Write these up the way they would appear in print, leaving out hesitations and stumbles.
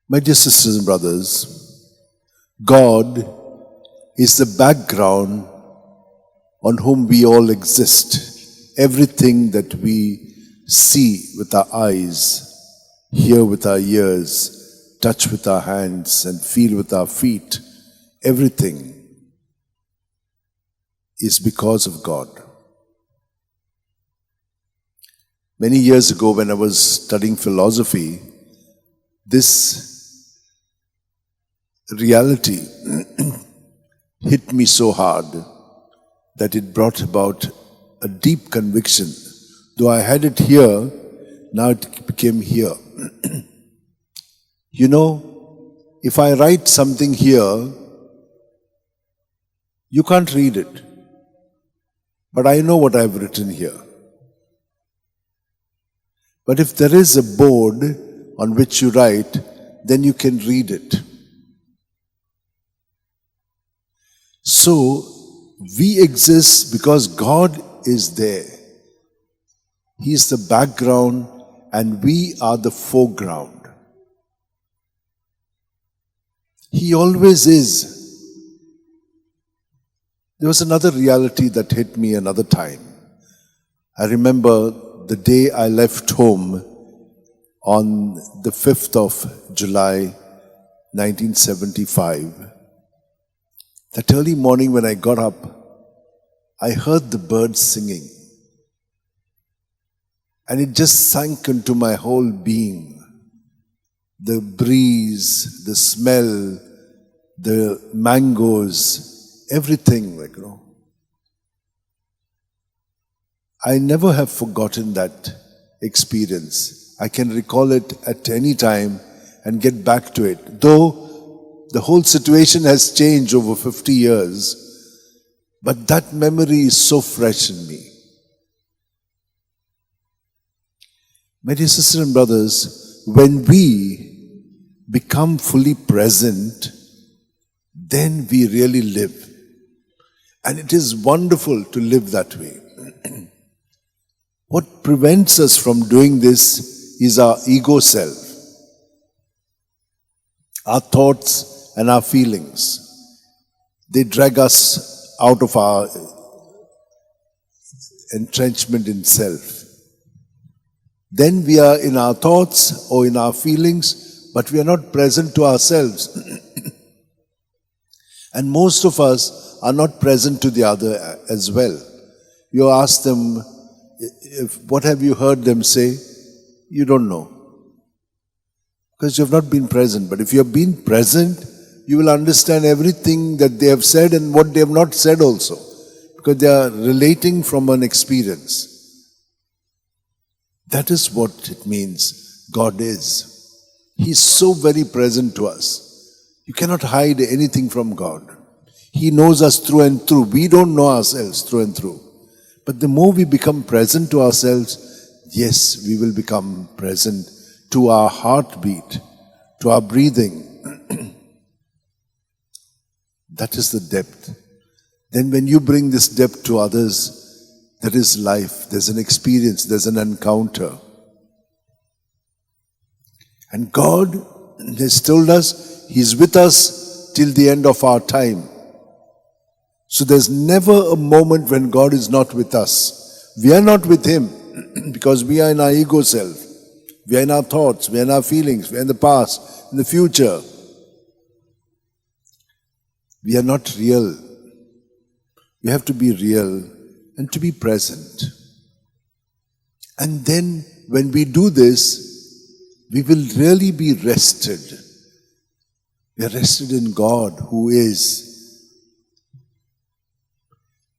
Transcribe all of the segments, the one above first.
My dear sisters and brothers, God is the background on whom we all exist. Everything that we see with our eyes, hear with our ears, touch with our hands, and feel with our feet, everything is because of God. Many years ago, when I was studying philosophy, this reality hit me so hard that it brought about a deep conviction. Though I had it here, now it became here. You know, if I write something here, you can't read it. But I know what I've written here. But if there is a board on which you write, then you can read it. So, we exist because God is there. He is the background and we are the foreground. He always is. There was another reality that hit me another time. I remember the day I left home on the 5th of July, 1975. That early morning when I got up, I heard the birds singing. And it just sank into my whole being. The breeze, the smell, the mangoes, everything, I never have forgotten that experience. I can recall it at any time and get back to it. Though the whole situation has changed over 50 years, but that memory is so fresh in me. My dear sisters and brothers, when we become fully present, then we really live. And it is wonderful to live that way. What prevents us from doing this is our ego self, our thoughts and our feelings. They drag us out of our entrenchment in self. Then we are in our thoughts or in our feelings, but we are not present to ourselves. And most of us are not present to the other as well. You ask them, what have you heard them say? You don't know. Because you have not been present. But if you have been present, you will understand everything that they have said and what they have not said also. Because they are relating from an experience. That is what it means God is. He is so very present to us. You cannot hide anything from God. He knows us through and through. We don't know ourselves through and through. But the more we become present to ourselves, yes, we will become present to our heartbeat, to our breathing. That is the depth. Then when you bring this depth to others, there is life, there's an experience, there's an encounter. And God has told us He's with us till the end of our time. So there's never a moment when God is not with us. We are not with Him because we are in our ego self. We are in our thoughts, we are in our feelings, we are in the past, in the future. We are not real. We have to be real and to be present. And then when we do this, we will really be rested. We are rested in God who is.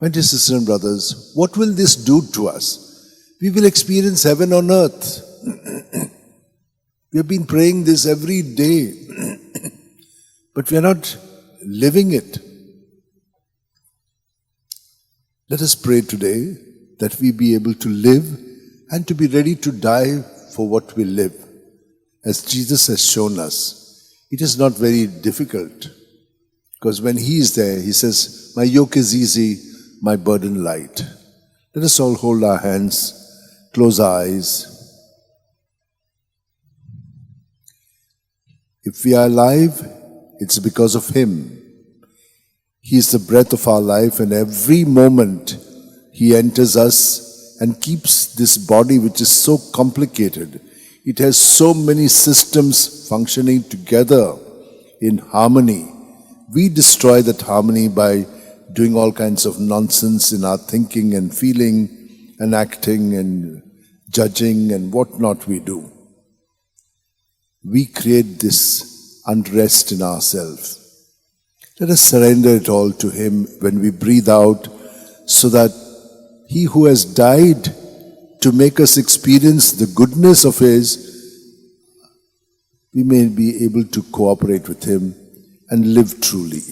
My dear sisters and brothers, what will this do to us? We will experience heaven on earth. We have been praying this every day, but we are not living it. Let us pray today that we be able to live and to be ready to die for what we live. As Jesus has shown us, it is not very difficult because when He is there, He says, my yoke is easy, my burden light. Let us all hold our hands, close our eyes. If we are alive, it's because of Him. He is the breath of our life, and every moment He enters us and keeps this body, which is so complicated. It has so many systems functioning together in harmony. We destroy that harmony by doing all kinds of nonsense in our thinking and feeling and acting and judging and what not we do. We create this unrest in ourselves. Let us surrender it all to Him when we breathe out, so that He who has died to make us experience the goodness of His, we may be able to cooperate with Him and live truly.